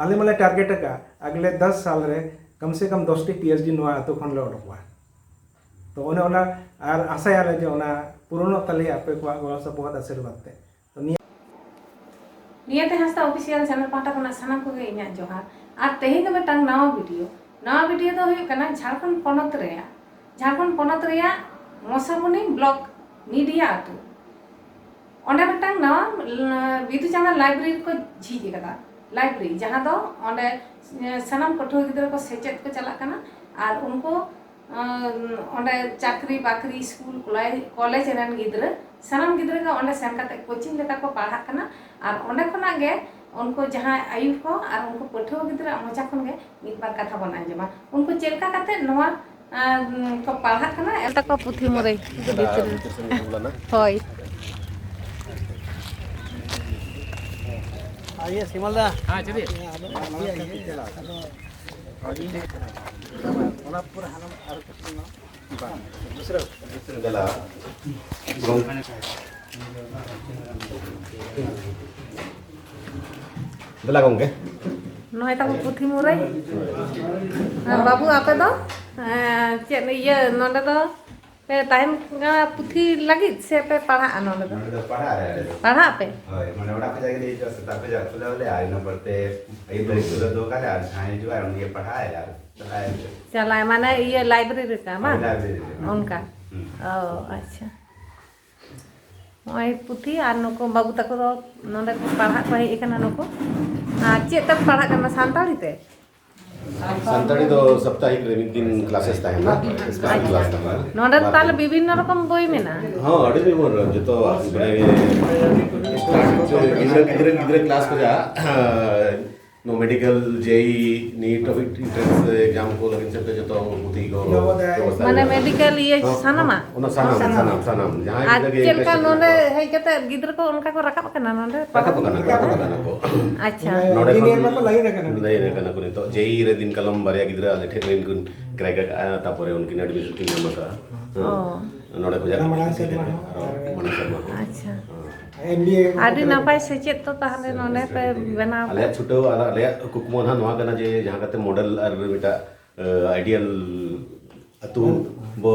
आले माले टारगेट का अगले 10 साल रे कम से कम 10 टी पीएचडी नोआ आतो खन ले ओडोकवा तो ओने ओना आर आशा याले जे ओना पूर्ण तले आपे को गलो सपोर्ट आशीर्वाद ते तो नियते हंसदा ऑफिशियल चैनल पाटा कोना सानाम को गे इन्या जोहार और तेहे के मिटांग नवा वीडियो तो हुई कना झारखंड पोनत रेया मसामुनी ब्लॉक मीडिया आतु ओंडे मिटांग नवा बिदु चांदा लाइब्रेरी को झीज कदा लाइब्रेरी जहां दो ओंडे सानाम पठुआ गिदरा को सेचेत को चला कना और उनको ओंडे चाकरी बाकरी स्कूल कॉलेज रन गिदरा सानाम गिदरा का ओंडे सेन काते कोचिंग लेका को पढ़ा कना और ओंडे खना गे उनको जहां आयु को और उनको पठुआ गिदरा मजा खन गे मिद बार कथा बन आंजमा उनको चेलका काते नवा को पढ़ा कना एलता को पुथी मोरे होय आइए सिमलदा हां चलिए पूरा हालम और दूसरा गला गला गंगे नय ता पुथी मोरे बाबू आपे दो चेन ये नंडे दो पे टाइम पुथी लगी से पे पढ़ा नंडे दो पढ़ा पे होय माने ओडा खजा के जो सता खजा खुला ले आई नंबर ते आई तरी खुला दो का यार छाए जो है उनके पढ़ा है यार चला माने ये लाइब्रेरी का मा लाइब्रेरी उनका ओ अच्छा ओय पुथी आर नको बाबू तको दो नंडे को पढ़ा को हे एकना नको चे तक पढ़ा करना सांताड़ी ते संताड़ी तो साप्ताहिक रे दिन क्लासेस ता है ना स्पेशल क्लास ता नंडे ताल विभिन्न रकम बोई में ना हां अड़ी भी बोल जो तो स्टार्ट गिदरे क्लास को जा नो medical JEE NEET of entrance exam को लगिन से जो तो बुद्धि को माने मेडिकल ये सनमा ओना सनम जहां लगे चेल का नोने है कते गिदर को उनका को रखा कना नोने पका को अच्छा नोडे इंजीनियर में लगी रखना नहीं रखना को तो जेई रे दिन कलम बारिया गिदरा ले ठेन कुन क्रैक तापरे उनकी एडमिशन की नाम का नोडे को जा मना शर्मा अच्छा एमबीए आदि नापाय सेचेत तो ताहले नोने पे बनाव आले छुटो आले कुकमो ना नवा गना जे जहां कते मॉडल और बेटा आइडियल अतु बो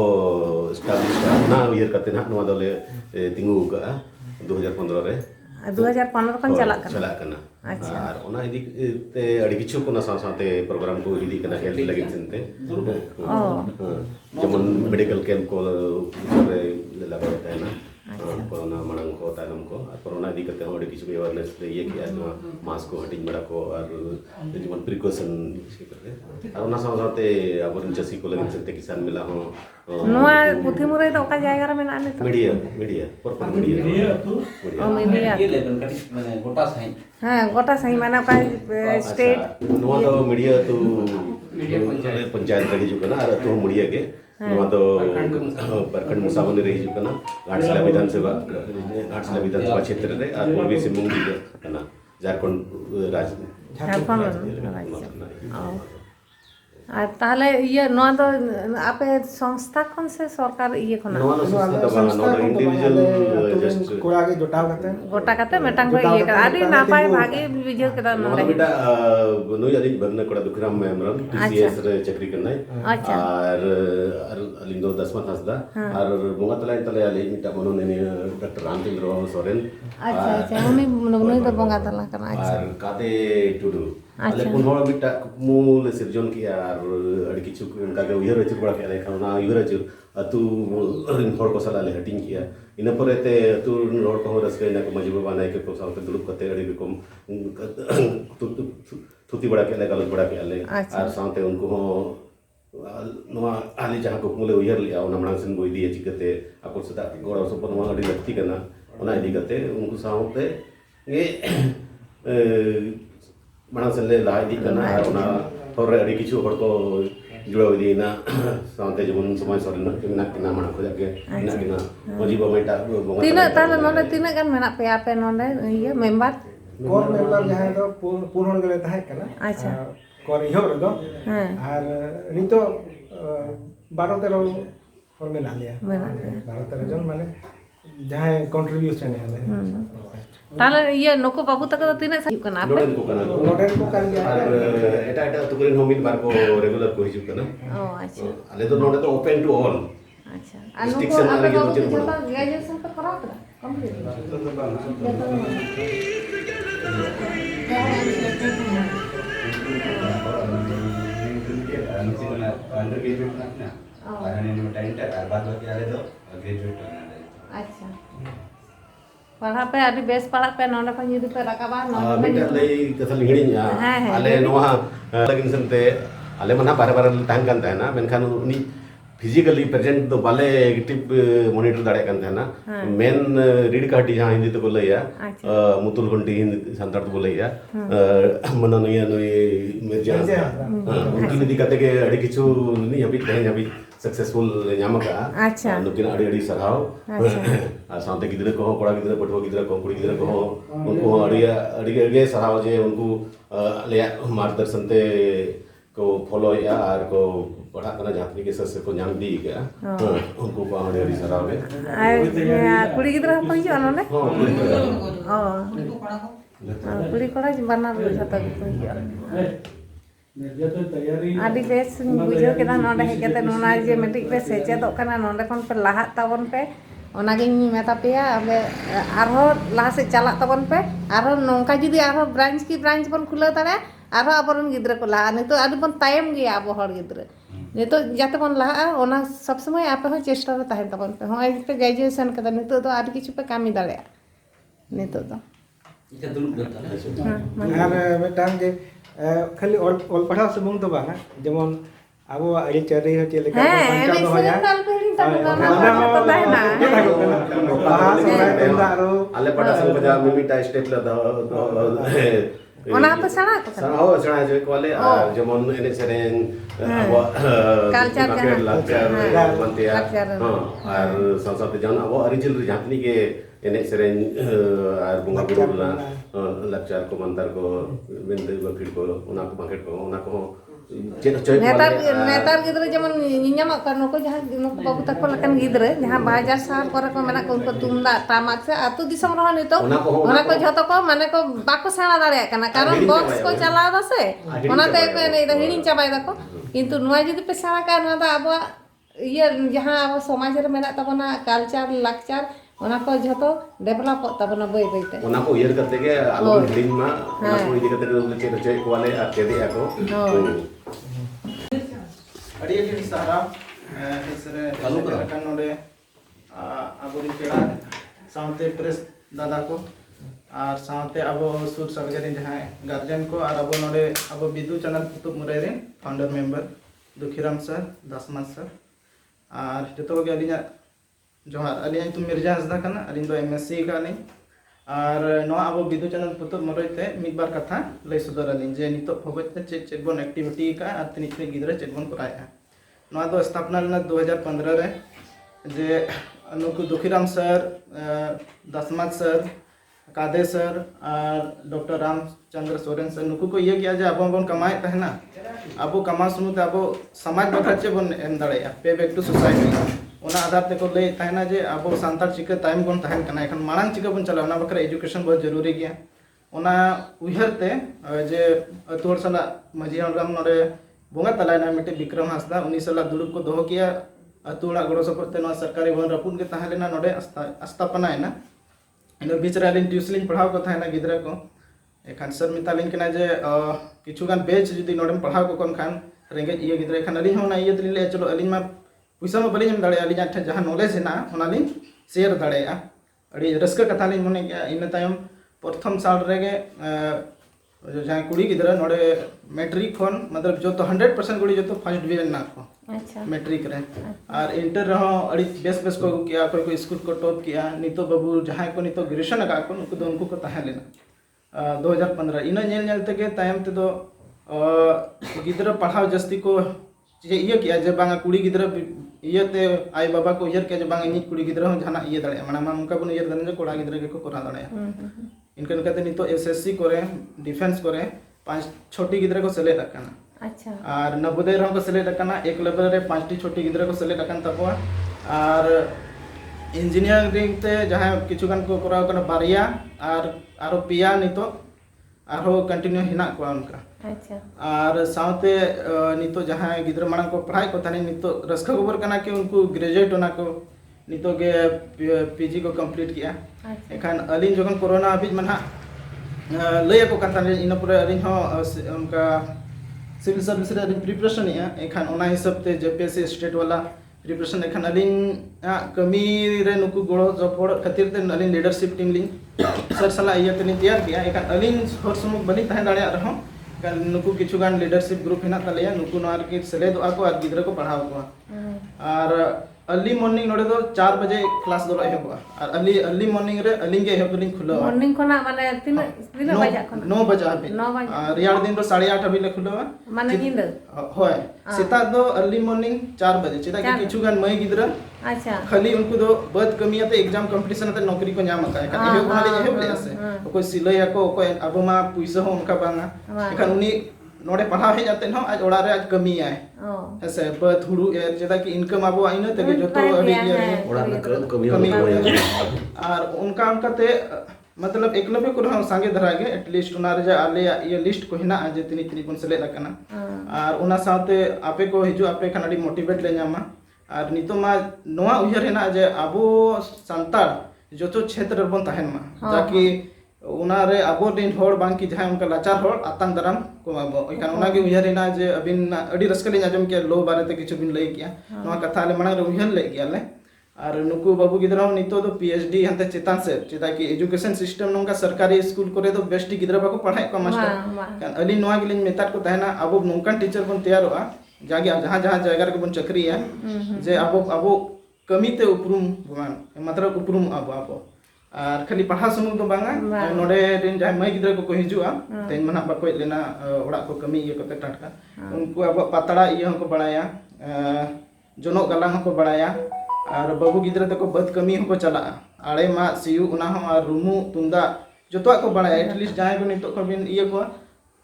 स्टाब्लिश ना ईयर कते ना नवा दले तिंगु का 2015 रे 2015 खन चला कना अच्छा और ओना इदी ते अड़ी किछु कोना साथे प्रोग्राम को इदी कना हेल्प लगे चिंते ओ जेमन मेडिकल कैंप को रे लगा रहता है ना कोरोना मणंग को तालम को और कोरोना दी करते हैं किसी अवेयरनेस ये किया मास्क को हटिंग बड़ा को और जीवन प्रिकॉशन करते और ना साथे अब चसी को लगे चलते किसान मिला हो नोआ पुथी मुरे तो का जायगा रे मेना ने मीडिया पर मीडिया ओ मीडिया ये लेवल का माने गोटा सही माने का स्टेट नोआ तो मीडिया तो पंचायत रही जो ना और तो मीडिया के नोआ तो प्रखंड मुसाबन रही जो ना घाटशिला विधानसभा क्षेत्र रे और पूर्वी सिंहभूम दी ना झारखंड আর তাহলে ইয়ে নয় তো আপে সংস্থা কোন সে সরকার ইয়ে কোন कोड़ा के जोटाव करते গোটা কাতে মেটাং को ইয়ে कर आदि नापाय भागे विजय के नंदे बेटा नोई आदि बगना कोड़ा दुखराम मेमरम टीसीएस रे चक्री करना अच्छा और अलिंदो 10वां हसदा और बोंगा तले तले आले मिटा बनो ने डॉक्टर रामचंद्र सोरेन अच्छा अच्छा उनी तो बोंगा तला करना अच्छा और काते टुडू आले कुनहोळ मिटा मूल सिरजन किया और अड़ी किछु उनका के उयर चुर बड़ा के खाना उयर चुर अतु रिन हॉल को सला ले हटिंग किया इन पर ते अतु रोड को रसके ना को मजबूर बनाए के को साथ दुरुप कते अड़ी को थुती बड़ा के ले गलत बड़ा के ले और साथे उनको नवा आली जहां को मुले उयर लिया ओना मणा सिन बोई दिए चिकते आपको सदा गोड़ा सपर नवा अड़ी लगती करना ओना इदी करते उनको साथे ये मणा से ले लाई दी करना ओना और अड़ी किछु हर को जुड़ा दी ना साथे जमन समाज सर ना किना मणा को जाके ना किना मजीबा मेटा तीना ताले नोने तीना गान मेना पे आपे नोने ये मेंबर कोर मेंबर जहां तो पूर्ण गले ताहे कना अच्छा कोर इहो रे दो और नितो 12-13 और मेना लिया 12-13 जन माने जहां कंट्रीब्यूशन है ताले ये नको बाबू तक तो तीन साल कना पे नोडन को कना को नोडन को kan dia और एटा एटा तो करेन होमिन बार को रेगुलर को हिजुक कना ओ अच्छा आले तो नोडे तो ओपन टू ऑल अच्छा anu ko Restriction apa lagi ko tu je jota graduation pe kora kena complete under graduate ना कारण ini talent আর বাদ বাকি আলে তো গ্রাজুয়েট अच्छा पढ़ा पे अभी बेस पढ़ा पे नोंडे खन जुदी पे रकाबा नोंडे मिटा लई कथल हिड़िन आले नोहा लगिन संते आले मना बारे बारे ताहन कान ताहना मेनखान उनी फिजिकली प्रेजेंट तो बाले एक्टिव मॉनिटर दाड़े कान ताहना मेन रीड काटी जहां हिंदी तो बोलैया मुतुल गंटी हिंदी संतार तो बोलैया मना नया नई मेजा उनकी निधि कते के अड़ी किछु नि अभी तहन अभी सक्सेसफुल ᱧᱟᱢᱟᱠᱟ अच्छा नुकिन अड़ी अड़ी सराव आ साथे गिदरे को कोड़ा गिदरे पटवा गिदरे को कुड़ी गिदरे को उनको अड़ी अड़ी के सराव जे उनको ले मार्गदर्शन ते को फॉलो या और को पढ़ा करना जातनी के सर को ᱧᱟᱢ दी के उनको को अड़ी अड़ी सराव है कुड़ी गिदरा को हिजो नोंडे हां कुड़ी गिदरे ओ कुड़ी कोड़ा बना जता को हिजो आदि बेस बुझो केदा नोंडे हे केते नोना जे मेट्रिक पे सेचेदो कना नोंडे खन पे लाहात ताबन पे ओनागिन मेता पेया अबे आरो लाहा से चला ताबन पे आरो नोंका जुदी आरो ब्रांच की ब्रांच बन खुला तारे आरो अबरन गिद्रे को ला नितो आदि बन तायम गया अब हर गिद्रे नितो जाते बन लाहा ओना सब समय आपे हो चेष्टा रे ताहेन ताबन पे होय पे ग्रेजुएशन कदा नितो तो आदि किछु पे कामी दाले नितो तो इका दुलुप गता আর বেটাং যে খালি অল পড়া সুমুং তো বানা যেমন আবো আড়ি চারি হচ্ছে লেখা পঞ্চাশ দো হাজার आले पटा संग जा मिमिटा स्टेप ला ओना पे सणा को हो सणा जे कोले जेमन एने सेरेन अब कल्चर मनते हां और संसद जान अब ओरिजिनल जातनी के एने सेरेन और बुंगा बुरु ला लक्चर को मंदर को बिंदु बकिड़ को ओना को मार्केट को ओना को नेतार गिद्रे जेमन निnyama kan नको जहां नको बाबू तक लकन गिद्रे जहां बाजार शहर करे को मेना को उनको तुमदा टामाक से आतु दिसम रह नितो ओना को जतो को माने को बाको सेना दाड़े कना कारण बॉक्स को चला दा से ओना ते को ने हिड़िन चाबाय दको किंतु नुआ जदी पे सेना का नुआ दा अब ये जहां अब समाज रे मेना तबना कल्चर लक्चर ओना को जतो डेवलप तबना बय बयते ओना को इयर करते के आलो हिड़िन मा ओना को इदी करते के चेक वाले आ के दे को अड़ी अड़ी सारा हेसरे kan node aburin pera साउते प्रेस दादा को और साउते अब सुर सरगरी जहां गार्जियन को और अब नोडे अब बिदु चैनल पुतुब मुरे रे founder member Dukhiram sir Dasman sir और जतो के अलिया जोहार अलिया तुम मिर्जा हसदा कना अलिन दो एमएससी का नहीं और नो अब बिदु चैनल पुतुब मुरे ते मिद बार कथा लय सुदर अलिन जे नितो भगत चेक बोन एक्टिविटी का और तिनिक गिदरे चेक बोन कराया नो दो स्थापना लेना 2015 रे जे नुकु दुखीराम सर दसमत सर कादे सर और डॉक्टर रामचंद्र सोरेन सर नुकु को ये किया जे अब बन कमाए तहना अब कमा सुनुते अब समाज बखरचे बन एम दड़ेया पे बैक टू सोसाइटी ओना आधार ते को ले तहना जे अब सांतार चिके टाइम बन तहन कना एखन मांग चिके बन चला ओना बखरा एजुकेशन बहुत जरूरी गया ओना उहरते जे अतोर सला मजियान राम नोरे बोंगा तलायना मिटे विक्रम हासदा उनी सला दुड़ुब को दोहो किया अतुड़ा गड़ो सपोर्ट ते सरकारी भवन रपुन के तहलेना नोडे स्थापना है इन बीच रे लिन ट्यूशन पढ़ाव को थाना गिदरा को एखान सर मितालिन केना जे किछुगान बेच जदी नोडे पढ़ाव को कोन खान रेंगे ये गिदरा एखान अलिन होना ये दिले ले चलो अलिन मा पैसा मा बलिन दाड़े अलिन आठ जहां नॉलेज है ना ओनालिन शेयर दाड़ेया अड़ी रस्का कथा लिन मने इन तायम प्रथम साल रेगे जहां कुड़ी गिदरा नोडे मैट्रिक फोन मतलब जो तो 100% गुड़ी जो तो फर्स्ट डिवीजन ना को अच्छा मैट्रिक रे और इंटर रहो अड़ी बेस बेस को किया कोई को स्कूल को टॉप किया नितो बाबू जहां को नितो ग्रेजुएशन का को उनको को ताहे लेना 2015 इन नेल नेल तके तायम ते दो गिदरा पढ़ाव जस्ती को जे ये किया जे बांगा कुड़ी गिदरा ये ते आई बाबा को इयर के जे बांगा नी कुड़ी गिदरा जहां ये दड़े माने उनका बन इयर दने कोड़ा गिदरा के को करा दड़े इनकन कहते नितो एसएससी करे डिफेंस करे 5 छोटी गिदरा को सेलेक्ट रखना अच्छा और नवोदय रहो को सेलेक्ट रखना एक लेवल रे 5टी छोटी गिदरा को सेलेक्ट रखन तको और इंजीनियरिंग ते जहाँ किचुगान को कराव कना बारिया आरो पिया नितो आरो कंटिन्यू हिना को उनका अच्छा और साउते नितो जहाँ गिद्र मांग को पढ़ाई को तानी नितो रस्का खबर कना कि उनको ग्रेजुएट होना को नितो के पीजी को कंप्लीट किया अच्छा एखान अलिन जखन कोरोना अभी मना लय को कता इन पर अलिन हो उनका सिविल सर्विस रे प्रिपरेशन या एखान ओना हिसाब ते जेपीएससी स्टेट वाला प्रिपरेशन एखान अलिन कमी रे नुकु गोड़ो जपड़ खातिर ते अलिन लीडरशिप टीम लिंग सर सला इया तनी तैयार किया एखान अलिन हर समय बनी तहे दाड़े रहो kan nuku kichugan leadership group hina taleya nuku no ar ki seledo ako ar gidra ko padhaw ko ar early morning node do 4 baje class do ehobwa ar early morning re aling ge ehobling khulo morning khona mane tina baja khona 9 baja habi 9 baja riyar din do 8:30 habi le khulo mane nyinda hoy seta do early morning 4 baje cheda ki kichugan mai gidra अच्छा खाली उनको दो बद कमी आते exam competition आते नौकरी को नाम आता है kan ehob na le ehob le ase कोई सिलय ako कोई अब मा पुइसा हो उनका बांगा एखान उनी नोडे पढ़ाव हे जाते न आज ओड़ा रे आज कमी आए ऐसे बद हुड़ू ए जेदा कि इनकम आबो आइनो तगे जतो अभी ओड़ा ना कमी और उनका ते मतलब एकलव्य को हम संगे धरा गे एटलीस्ट उना रे आले ये लिस्ट को हिना जे तिनी तिनी कोन सेले लकना और उना साथे आपे को हिजु आपे खान अडी मोटिवेट ले जामा और नितो मा नोआ उहर हेना जे आबो संतार जतो क्षेत्र बन तहन मा जाकि उना रे आबो दिन होड़ बांग की जहां उनका लाचार होड़ आतंग दराम को आबो इकान उना के उहर हेना जे अबिन अडी रस्कली आजम के लो बारे ते किछु बिन लई किया नोआ कथा ले मना रे उहर ले गया ले और नुकु बाबू गिद्रा नितो तो पीएचडी हंते चितान से चिता कि एजुकेशन सिस्टम नोंका सरकारी स्कूल करे तो बेस्ट गिद्रा बाको पढ़ाई को मास्टर कान अली नोआ गिलिन मेथड को तहना अब नोंकन टीचर बन तैयार होआ जागे जहां जहां जगह रे बन चक्री है जे अब कमी ते उपरुम भगवान मतलब उपरुम अब और खाली पढ़ा सुनु तो बांगा नोडे दिन जहां मई गिद्रा को हिजुआ तेन मना बाको लेना ओड़ा को कमी ये को टटका उनको अब पातड़ा ये हमको बढ़ाया जोनो गला हमको बढ़ाया और बाबू गिद्रा तक बद कमी हमको चला आड़े मा सियु उना हम और रूमू तुंदा जतो को बढ़ाया एटलीस्ट जहां को नितो को बिन ये को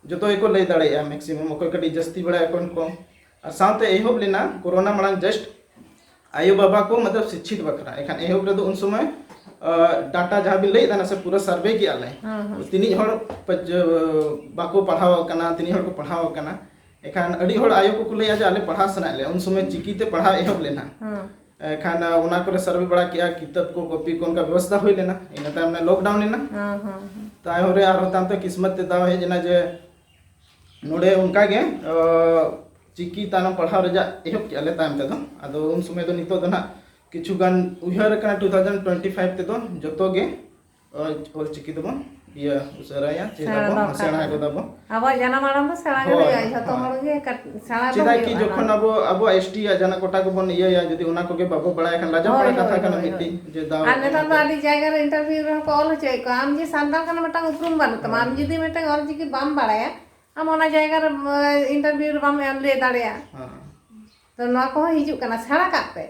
जतो को लई दाड़े मैक्सिमम कोई कटी जस्ती बढ़ाया कोन को और साथे एहोब लेना कोरोना मांग जस्ट आयो बाबा को मतलब शिक्षित बखरा एखान एहोब रे तो उन समय डाटा जहां भी लई दाना से पूरा सर्वे किया ले तिनी हर बाको पढ़ाव कना तिनी हर को पढ़ाव कना एखान अडी हर आयो को लई आले पढ़ा सना ले उन समय चिकीते पढ़ा एहोब लेना एखान उना को सर्वे बड़ा किया किताब को कॉपी को उनका व्यवस्था होई लेना इन टाइम में लॉकडाउन लेना ताय होरे आरो ताम तो किस्मत ते दाव हे जना जे नोडे उनका के चिकी ताना पढ़ाव रेजा एहोब के आले ताम ते दो आदो उन समय तो नितो दना किछु गान उहर कना 2025 ते दो जतो गे ऑल चिकी दबो ये उसराया चेदाबो सेना को दबो अब जाना मारम तो सेना के गई जतो हर गे सेना तो चेदा कि जखन अब एसटी या जना कोटा को बन ये या जदी उना को के बाबो बड़ा एखन लाजा बड़ा कथा कना मिट्टी जे दाव आ नेता तो आदि जायगा रे इंटरव्यू रे कॉल होचे को आम जे सांताल कना मटा उपरुम बन त आम जदी मटा और जी के बाम बड़ाया आम ओना जायगा रे इंटरव्यू रे बाम ले दाड़या तो ना को हिजु कना सेना का पे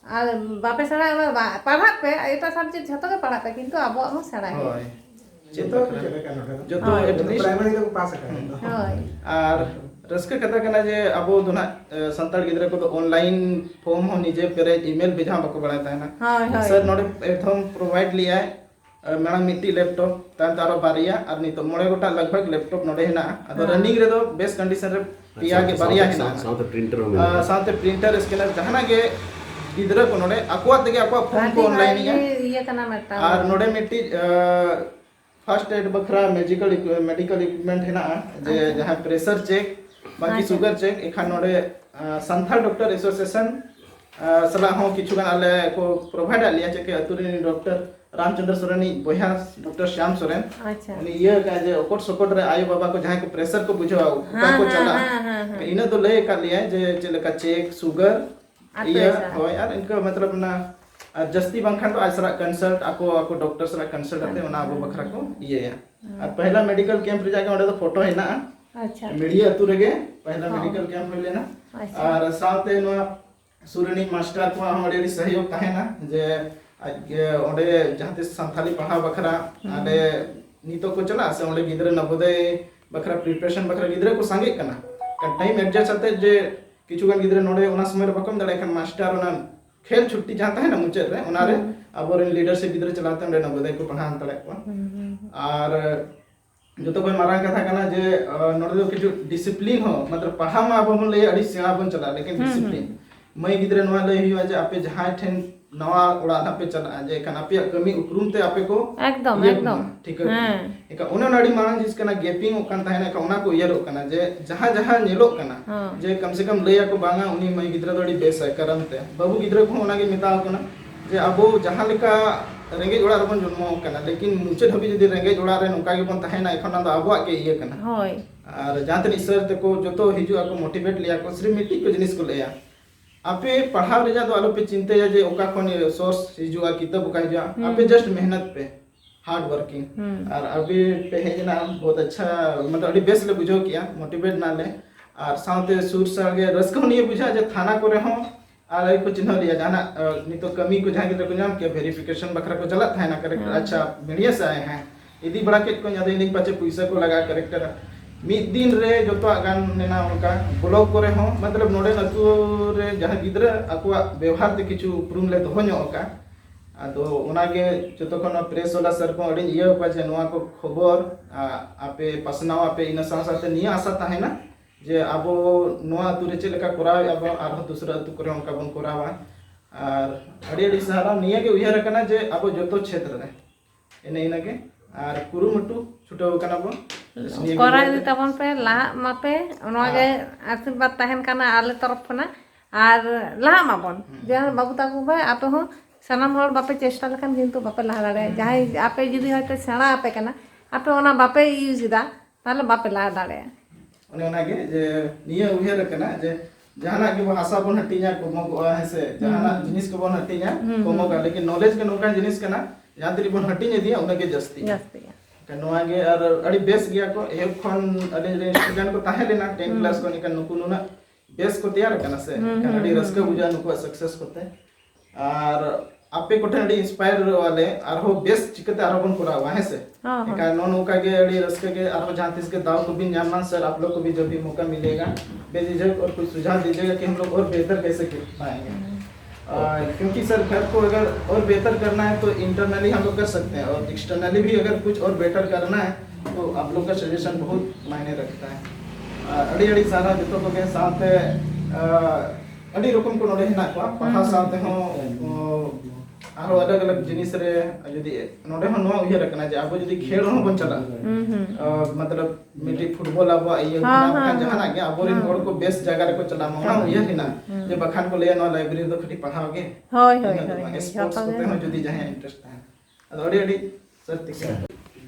আর বাপে সেনা পড়া पे এটা সাবজেক্ট যত के पढ़ा पे किंतु अब हम सेना है जेतो जेतो एटलीस्ट प्राइमरी तक पास कर होय और रस्के कथा कना जे अब दोना संताल गिद्रा को तो ऑनलाइन फॉर्म हो निजे पेरे ईमेल भेजा बको बड़ाता है ना हां सर नोडे एकदम प्रोवाइड लिया है मेरा मिट्टी लैपटॉप तान तारो बारिया और नितो मोड़े गोटा लगभग लैपटॉप नोडे है ना अदो रनिंग रे दो बेस्ट कंडीशन रे पिया के बारिया है ना साथे प्रिंटर स्कैनर जहाना के गिद्रा को नोडे अक्वा तगे अक्वा फॉर्म को ऑनलाइन ये कना मटा और नोडे मिट्टी फर्स्ट एड बखरा मेडिकल इक्विपमेंट है ना जे जहां प्रेशर चेक बाकी शुगर चेक एखान नोडे संथाल डॉक्टर एसोसिएशन सला हो किछु गान आले को प्रोवाइड आलिया चेक अतुरी डॉक्टर रामचंद्र सोरेनी बोया डॉक्टर श्याम सोरेन अच्छा उनी ये का जे ओकोट सोकोट रे आयो बाबा को जहां को प्रेशर को बुझाओ को चला इने तो ले का लिया जे चले का चेक शुगर ये हो यार इनका मतलब ना जस्ती बंखन तो आसरा कंसल्ट ako डॉक्टर सरा कंसल्ट आते ओना अब बखरा को ये और पहला मेडिकल कैंप रे जाके ओडे तो फोटो है ना अच्छा मीडिया अतु रेगे पहला मेडिकल कैंप हो लेना और साथे नो सुरणी मास्टर को हमरे सहयोग ताहे ना जे ओडे जहां संथाली पढ़ा बखरा आले नीतो को चला से ओडे गिद्रा नवोदय बखरा प्रिपरेशन बखरा गिद्रा को संगे कना टाइम एडजस्ट आते जे किछु गान गिद्रा नोडे ओना समय रे बकम दड़े खान मास्टर ओना खेल छुट्टी जहाँ तहना मुचाद रे उनारे अब लीडरशिप गिद्रा चलाते हैं नवोदय को पढ़ा अंतड़े को और जो तो कोई मारांग कथा करना जे नोड़े दो किछु डिसिप्लिन हो मतलब पढ़ा में अब हम ले अड़ी सेवा बन चला लेकिन डिसिप्लिन मई गिद्रा नवा ले हुआ जे आपे जहाँ ठेन नवा उड़ा ना पे चला जे कना पे कमी उपरूम ते आपे को एकदम ठीक है एक उन्हें नाड़ी मारांग जिस कना गैपिंग ओकन तहना का उना को इयर ओकना जे जहाँ जहाँ नेलो कना जे कम से कम ले को बांगा उनी मई गिद्रा दो अड़ी बेस है करम ते बाबू गिद्रा को उना के मिता कोना जे अबो जहाँ लेका रेंगे जोड़ा रबन जन्मो कना लेकिन मुचे धबी जदी रेंगे जोड़ा रे नोका के बन तहना एखन ना अबो के इये कना होय और जहाँ तक सर तको जो तो हिजु को मोटिवेट लिया को सिर्फ मिट्टी को जिनिस को लिया आपे पढ़ाव रे तो आलो पे चिंता है जे ओका कोन सोर्स हिजुआ किताब का हिजुआ आपे जस्ट मेहनत पे हार्ड वर्किंग और अभी पे है ना बहुत अच्छा मतलब अभी बेस ले बुझो किया मोटिवेट ना ले और साथे सुर सगे रसको नहीं बुझा जे थाना करे हो और को चिन्ह लिया जाना नहीं तो कमी को जहाँ को नाम के वेरिफिकेशन बखरा को चला था ना करेक्टर अच्छा बढ़िया से आए हैं यदि बड़ा के को ज्यादा नहीं पाचे पैसा को लगा करेक्टर मिद दिन रे जो तो गान नेना उनका ब्लॉग करे हो मतलब नोडे नतु रे जहाँ गिद्रा अकुआ व्यवहार ते किछु प्रूम ले तो हो का आदो उनागे जतो कोन प्रेस वाला सर को अडी ये पा जे नोआ को खबर आपे पसनाव आपे इन साथे निया आशा ताहे ना जे आबो नोआ तुरे चे लेका कोराव अब आरो दूसरा तु करे उनका बन कोरावा और अडी सहारा निया के उयहर कना जे आबो जतो क्षेत्र रे एने इनागे और कुरुमुटु छुटो कना बो कोरा दि तबन पे ला मापे उनगे आशीर्वाद तहन कना आले तरफ खना और ला माबन जे बाबू ताकू भाई आपे हो सनाम हर बापे चेष्टा लेकिन किंतु बापे ला दाड़े जहां आपे जुदी होते सेना आपे कना आपे ओना बापे यूज दा ताले बापे ला दाड़े ओने ओनागे जे निया उयहर कना जे जहाना के भाषा बन हटिया कोमो को है से जहाना जिनिस को बन हटिया कोमो का लेकिन नॉलेज के नोका जिनिस कना जहां तरी बन हटिया दिया उनके जस्ती कनवागे और अड़ी बेस गया को एक खन अड़ी स्टूडेंट को ताहे लेना 10 क्लास को निकन नुकु नुना बेस को तैयार करना से अड़ी रस्का बुझा नुकु सक्सेस करते और आपे कोठे अड़ी इंस्पायर वाले और हो बेस चिकते आरो बन पूरा वहां से का नो नुका के अड़ी रस्के के और जहां तिस के दाव को भी जानना सर आप लोग को भी जब भी मौका मिलेगा बेझिझक और कुछ सुझाव दीजिएगा कि हम लोग और बेहतर कैसे कर पाएंगे क्योंकि सर घर को अगर और बेहतर करना है तो इंटरनली हम लोग कर सकते हैं और एक्सटर्नली भी अगर कुछ और बेटर करना है तो आप लोग का सजेशन बहुत मायने रखता है अड़ी अड़ी सारा जो को के साथ अड़ी रकम को नोडे हिना को पढ़ा साथ हो आरो अलग अलग जिनिस रे यदि नोडे हो नो उहे रखना जे आबो यदि खेल हो बन चला मतलब मिटी फुटबॉल आबो ये बखान जहाना के आबो रिन गोड़ को बेस्ट जगह रे को चला मोना उहे हिना जे बखान को ले नो लाइब्रेरी तो खटी पढ़ाओगे होय होय स्पोर्ट्स को हो यदि जहां इंटरेस्ट है अड़ी अड़ी सर तिका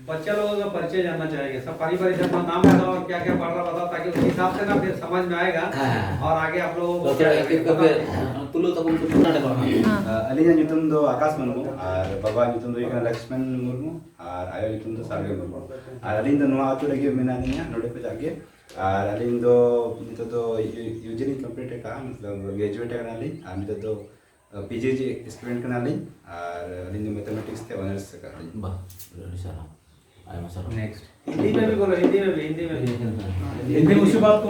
बच्चा लोगों का परिचय जानना चाहेंगे सब पारिवारिक अपना नाम बताओ और क्या क्या पढ़ रहा बताओ ताकि उस हिसाब से ना फिर समझ में आएगा और आगे आप लोगों को तुलो तो कुछ ना देखो अलीजा ᱧᱩᱛᱩᱢ दो आकाश मुर्मू और बाबा ᱧᱩᱛᱩᱢ दो एकना लक्ष्मण मुर्मू और आयो ᱧᱩᱛᱩᱢ दो सागे मुर्मू और अलीन दो नोआ आतु रगे मेना निया नोडे पे जाके और अलीन दो नितो तो यूजीनी कंप्लीट का मतलब ग्रेजुएट करना ली और नितो तो पीजीजी स्टूडेंट करना ली और अलीन दो मैथमेटिक्स थे ऑनर्स कर ली बा नेक्स्ट हिंदी में भी बोलो हिंदी में भी उसी बात को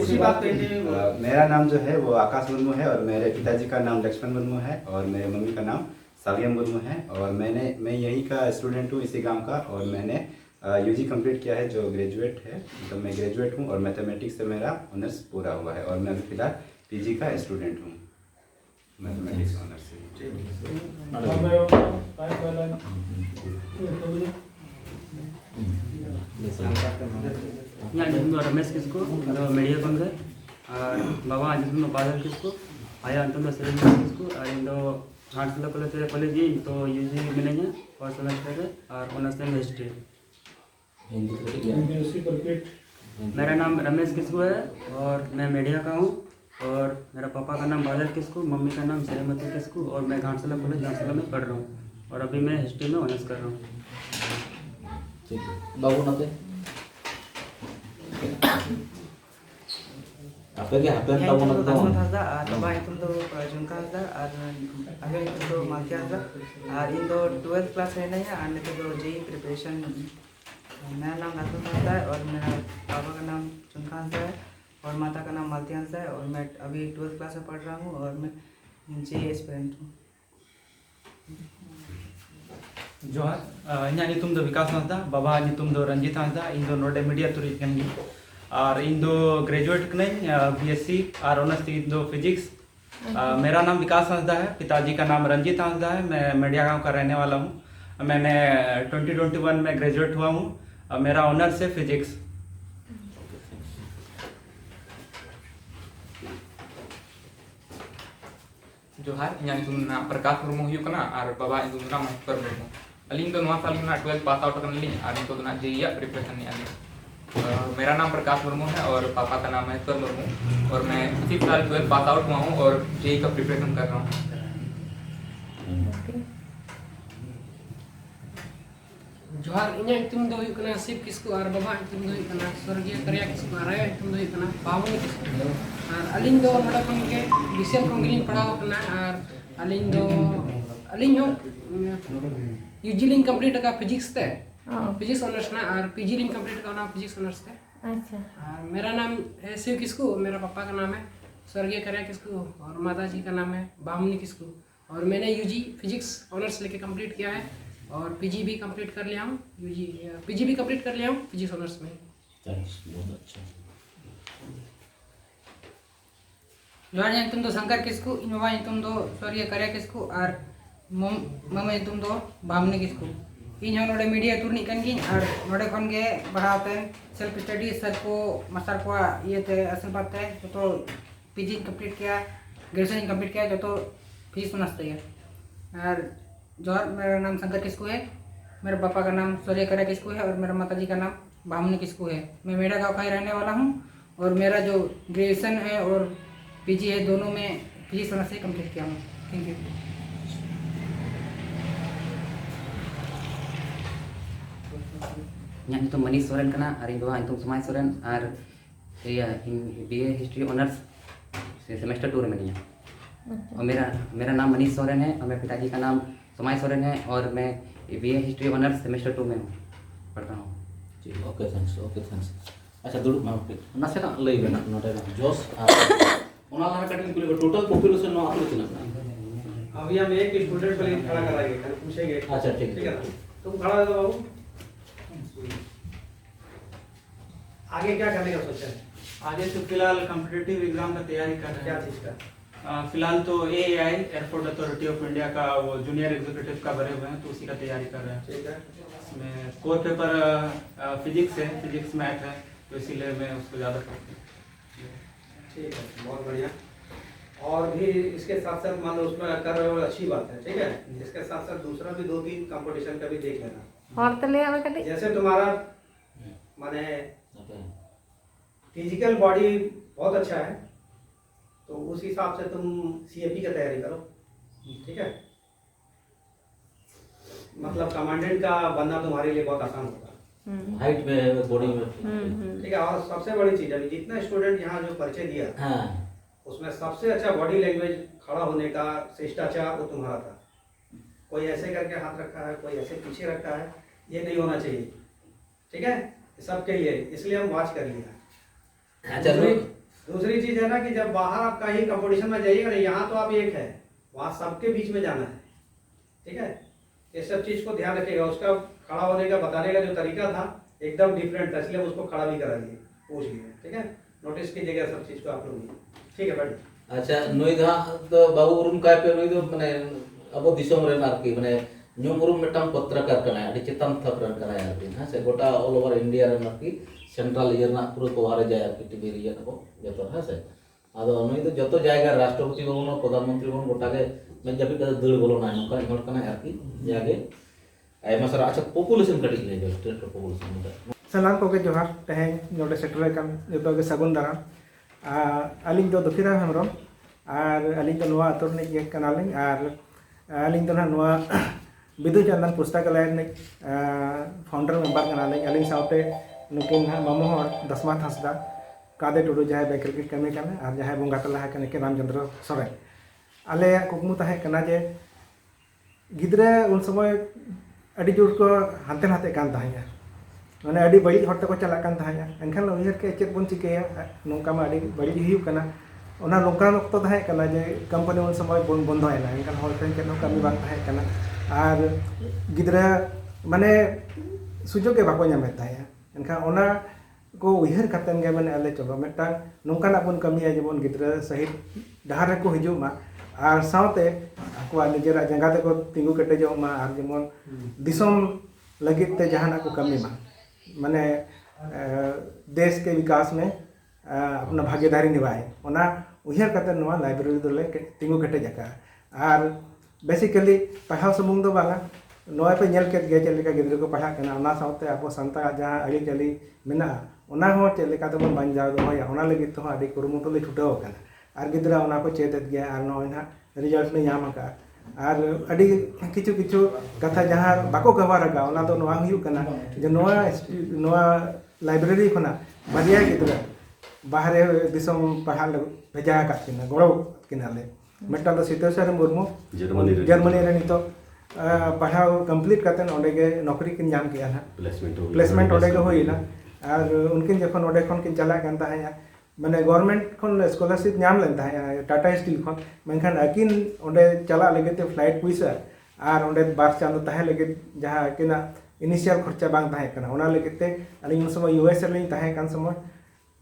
उसी बात को हिंदी में मेरा नाम जो है वो आकाश मुर्मू है और मेरे पिताजी का नाम लक्ष्मण मुर्मू है और मेरे मम्मी का नाम सालिया मुर्मू है और मैं यहीं का स्टूडेंट हूँ इसी गांव का और मैंने यूजी कंप्लीट किया है जो ग्रेजुएट है मतलब मैं ग्रेजुएट हूँ और मैथमेटिक्स से मेरा ऑनर्स पूरा हुआ है और मैं अभी फिलहाल पीजी का स्टूडेंट हूँ मैथमेटिक्स ऑनर्स से यहाँ जिसमें रमेश किसको मीडिया कौन है और बाबा जिसमें बादल किसको आया अंतम सेवन किसको और इन दो हार्टफुल कॉलेज ये तो यूजी मिलेंगे और सेमेस्टर और ऑनर्स में हिस्ट्री मेरा नाम रमेश किसको है और मैं मीडिया का हूँ और मेरा पापा का नाम बादल किसको मम्मी का नाम श्रीमती किसको और मैं घाटशिला कॉलेज घाटशिला में पढ़ रहा हूँ और अभी मैं हिस्ट्री में ऑनर्स कर रहा हूँ बाबू नते apa ge happen tahu na to ada baba itu do junka ada ayo itu do makia ada indo 12th class है नहीं आने तो do JEE preparation मेरा नाम अतुल है और मेरा पापा का नाम चुनका है और माता का नाम मालती है और मैं अभी 12th क्लास में पढ़ रहा हूँ और मैं जे एस्पिरेंट जोहार इन्या नितुम दो विकास हांसदा बाबा नितुम दो रंजीत हांसदा इन दो नोडे मीडिया तुरी कनगी और इन दो ग्रेजुएट कने बीएससी और ऑनर्स इन दो फिजिक्स। मेरा नाम विकास हांसदा है, पिताजी का नाम रंजीत हांसदा है। मैं मेडिया गांव का रहने वाला हूँ। मैंने 2021 में ग्रेजुएट हुआ हूँ। मेरा ऑनर्स है फिजिक्स। जोहार इन्या नितुम ना प्रकाश मुर्मू हुई कना और बाबा नितुम ना महेश्वर मुर्मू अलिंग दो नवा साल ना 12 पास आउट करन ली और नितो ना जेईया प्रिपरेशन नहीं आली। मेरा नाम प्रकाश मुर्मू है और पापा का नाम महेश्वर मुर्मू और मैं इसी साल 12 पास आउट हुआ हूँ और जेई का प्रिपरेशन कर रहा हूँ। जोहार इन्या तुम दो हुई कना शिव किसको और बाबा तुम दो हुई कना स्वर्गीय करिया किसको और आया तुम दो हुई कना बाबू किसको और अलिंग दो नोडा खन के विशेष कंगलिंग पढ़ाव कना और अलिंग हो यूजी लिंग कंप्लीट का फिजिक्स ते फिजिक्स ऑनर्स ना और पीजी लिंग कंप्लीट का ना फिजिक्स ऑनर्स ते। अच्छा। और मेरा नाम है शिव किसको, मेरा पापा का नाम है स्वर्गीय करिया किसको और माता जी का नाम है बामनी किसको और मैंने यूजी फिजिक्स ऑनर्स लेके कंप्लीट किया है और पीजी भी कंप्लीट कर लिया हूँ। पीजी भी कंप्लीट कर लिया हूँ फिजिक्स ऑनर्स में। बहुत अच्छा। जोहार तुम दो शंकर किसको इन बाबा तुम दो स्वर्गीय करिया किसको और मम्मी तुम दो बामनी किसको इन हो नोडे मीडिया तुरनी कनगी और नोडे खन के बढ़ाते सेल्फ स्टडी सर को मास्टर को ये ते असल बात है तो पीजी कंप्लीट किया ग्रेजुएशन कंप्लीट किया जो तो फीस नसते है। और जोहार मेरा नाम शंकर किसको है, मेरे पापा का नाम स्वर्गीय करिया किसको है और मेरा माताजी का नाम बामनी किसको है। मैं मेरा गाँव का ही रहने वाला हूँ और मेरा जो ग्रेजुएशन है और पीजी है दोनों में फिजिक्स ऑनर्स से कंप्लीट किया हूँ। Thank you. इन्या नितुम मनीष सोरेन कना और इन बाबा नितुम समाज सोरेन और ये बीए हिस्ट्री ऑनर्स सेमेस्टर 2 में निया और मेरा नाम मनीष सोरेन है और मेरे पिताजी का नाम समाज सोरेन है और मैं बीए हिस्ट्री ऑनर्स सेमेस्टर 2 में पढ़ता हूँ। जी ओके थैंक्स। अच्छा दुड़ुब मा नासे ना लई बेना नोटे ना जोस ओना ला कटिंग कुली टोटल पॉपुलेशन नो आतु किना अभी हम एक स्टूडेंट को लेकर खड़ा कराएंगे, खाली पूछेंगे। अच्छा ठीक है ना, तुम खड़ा हो जाओ बाबू। आगे क्या करने का सोचा है? आगे तो फिलहाल कॉम्पिटिटिव एग्जाम का तैयारी कर रहे हैं। क्या चीज का? फिलहाल तो AAI airport authority of India का वो जूनियर एग्जीक्यूटिव का भरे हुए हैं तो उसी का तैयारी कर रहे हैं। ठीक है। इसमें कोर पेपर फिजिक्स है, फिजिक्स मैथ है तो इसीलिए मैं उसको ज़्यादा पढ़ता हूँ। ठीक है, बहुत बढ़िया। और भी इसके साथ साथ मान लो उसमें कर रहे हो अच्छी बात है, ठीक है। इसके साथ साथ दूसरा भी 2-3 कंपटीशन का भी देख लेना। और तो ले आवे कटी जैसे तुम्हारा माने फिजिकल बॉडी बहुत अच्छा है तो उस हिसाब से तुम सीएपी की तैयारी करो, ठीक है। मतलब कमांडेंट का बनना तुम्हारे लिए बहुत आसान होगा। हाइट में बॉडी में ठीक है। और सबसे बड़ी चीज है जितना स्टूडेंट यहाँ जो परिचय दिया उसमें सबसे अच्छा बॉडी लैंग्वेज खड़ा होने का शिष्टाचार वो तुम्हारा था। कोई ऐसे करके हाथ रखा है, कोई ऐसे पीछे रखा है, ये नहीं होना चाहिए, ठीक है। सबके लिए इसलिए हम वॉच कर लिया। दूसरी चीज है ना कि जब बाहर आप कहीं कंपटीशन में जाइएगा ना, यहाँ तो आप एक है, वहाँ सबके बीच में जाना है, ठीक है। ये सब चीज को ध्यान रखिएगा। उसका खड़ा होने का बताने का जो तरीका था एकदम डिफरेंट था, इसलिए उसको खड़ा भी करा दिए, पूछ लिए, ठीक है। नोटिस कीजिएगा सब चीज को आप लोग, ठीक है बैठ। अच्छा नई दा तो बाबू उरुम काय पे नई दो माने अब दिसम रे नारकी माने न्यूम उरुम मिटम पत्रकार कना अडी चितम थकरन कना यार हां से गोटा ऑल ओवर इंडिया रे नारकी सेंट्रल ईयर ना पूरा कवर जाय आरकी टीवी रे को जतो हां से आदो नई दो जतो जायगा राष्ट्रपति बनो प्रधानमंत्री बनो गोटा के मैं जब भी दड़ बोलो ना नका इमोट कना आरकी जागे आयमा सर अच्छा पॉपुलेशन कटी ले जो स्टेट पॉपुलेशन सलाम को के जोहार तेहें नोडे सेटल कन जतो के सगुन दाराम अलिंग दो दुखीराम हेमरम और अलिंग दो नवा अतुरनी के कनालिंग और अलिंग दो नवा बिदु चंदन पुस्तकालय ने फाउंडर मेंबर कनालिंग अलिंग साउते नुकिन मामो हर दसमा हंसदा कादे टुडू जहां बेकर के कमी कने और जहां बंगा तला कने के रामचंद्र सोरेन आले कुकमु तहे कना जे गिद्रे उन समय अडी जोर को हानते नाते कान तहाया माने अडी बड़ी हट को चला कान तहाया एनखान उयहर के चेत बन चिकेया नोंका मा अडी बड़ी हुयु कना ona nongkan okto tahe kana je company un samay bondo ena enkan hol pen ken kami bang tahe kana ar gidra mane sujog ke bako nyame tahe enkan ona ko uher katen ge mane ale coba metang nongkan apun kami aja bon gidra sahit dahar ko hijau ma ar saute aku nijera jangga te ko tinggu kete jo ma ar jemon disom लगit te jahan aku kami ma mane देश के विकास में अपना भागीदारी निभाए ओना उहर कते नवा library दोले तिंगु कटे जका और बेसिकली पढ़ाव समूंग दो बाला नोय पे नेल के गे चलेका गिद्र को पढ़ा कना ओना साउते आपो संता जहां अड़ी चली मेना ओना हो चलेका तो बन जाव दो या ओना लगी तो अड़ी कुरुमुटो ले छुटाव कना और गिद्रा ओना को चेतत गया और नोय ना रिजल्ट ने याम का और अड़ी किछु किछु कथा जहां बाको कवर का ओना तो नवा हुयु कना जे नवा लाइब्रेरी खना बरिया गिद्रा बाहरे दिसम पढ़ा भेजा किना गड़ो किनाले मिट्टा तो सिद्धेश्वर मुर्मू जर्मनी रे नितो पढ़ाव कंप्लीट करते ओंडेगे नौकरी किन नाम किया ना प्लेसमेंट ओंडेगे होइना और उनकिन जखन ओंडे खन किन चला कान ताया माने गवर्नमेंट खन स्कॉलरशिप नाम लेन ताया टाटा स्टील खन मेनखान अकिन ओंडे चला लगेते फ्लाइट पुइसा और ओंडे बार चांदो ताहे लगे जहां किना इनिशियल खर्चा बांग ताहे कना ओना लगेते अली उन समय यूएसए ले ताहे कान समय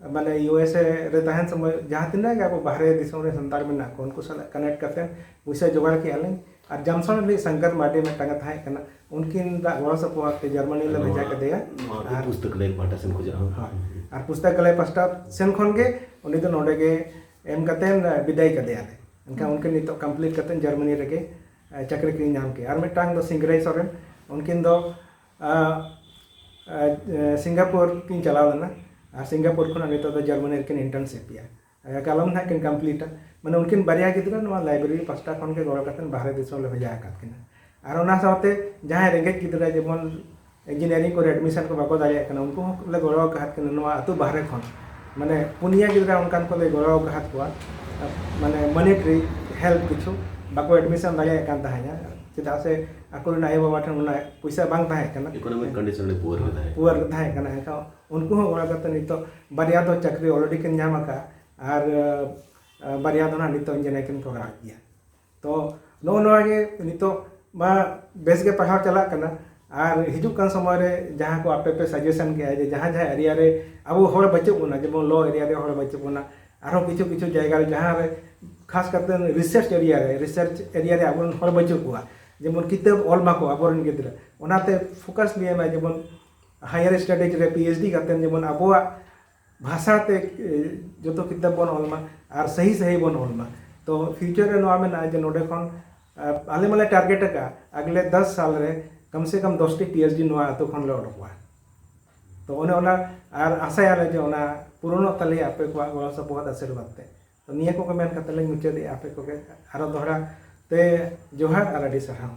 माने यूएसए रे ताहन समय जहां तिना के अब बाहरे दिसम रे संतार में ना को उनको साला कनेक्ट करते पैसा जोगाड़ के आले और जमसन रे शंकर माटी में टांगा थाए कना उनकिन दा गड़ो सपोर्ट ते जर्मनी ले भेजा के दिया और पुस्तकालय पाटा सेन को जा और पुस्तकालय पास्टा सेन खन के उनी तो नोडे के एम कतेन विदाई कर दिया उनका उनके नितो कंप्लीट करते जर्मनी रे के चक्र की नाम के और में टांग दो सिंगराई सोरेन उनकिन दो सिंगापुर किन चलाव लेना और सिंगापुर खन नितो तो जर्मनी किन इंटर्नशिप या कलम ना किन कंप्लीट माने उनकिन बारिया गिद्रा नवा लाइब्रेरी पास्टा खन के गड़ो कतन बाहरे दिसम ले भेजा का किना और ओना साथे जहां रेंगेज गिद्रा जेमन इंजीनियरिंग को एडमिशन को बाको दाया कना उनको ले गड़ो का किना नवा अतु बाहरे खन माने पुनिया गिद्रा उनकान को ले गड़ो का को माने मॉनेटरी हेल्प किछु बाको एडमिशन दाया कान ताया चेदा से आको नाय बाबा ठन उना पैसा बांग ताहे कना इकोनॉमिक कंडीशन ले पुअर ताहे कना का उनको हो गड़ा कतन नितो बारिया तो चाकरी ऑलरेडी किन नाम का और बारिया दो ना नितो इंजीनियर किन करा गया तो नो के नितो मा बेस के पढ़ाव चला कना और हिजु कान समय रे जहां को आपे पे सजेशन के जे जहां जहां एरिया रे अब होड़ बच्चे बोना जेमन लो एरिया रे होड़ बच्चे बोना आरो किछु किछु जायगा रे जहां रे खास करते रिसर्च एरिया रे अब होड़ बच्चे कोआ जेमन किताब ऑल माको अबरन गिद्रा ओनाते फोकस लिए मा जेमन हायर स्टडीज रे पीएचडी करते जेमन अबोआ भाषा ते जो तो किताब बन ऑलमा और सही सही बन ऑलमा तो फ्यूचर रे नोआ में ना जे नोडे खन आले माले टारगेट का अगले 10 साल रे कम से कम 10 टी पीएचडी नोआ तो खन ले ओडकवा तो ओने ओना और आशा याले जे ओना पुरोनो तले आपे को गलो सपोर्ट आशीर्वाद ते तो निया को मेन कतले मुचे दे आपे को के आरो दोहरा ते जोहार आर अडी सहाव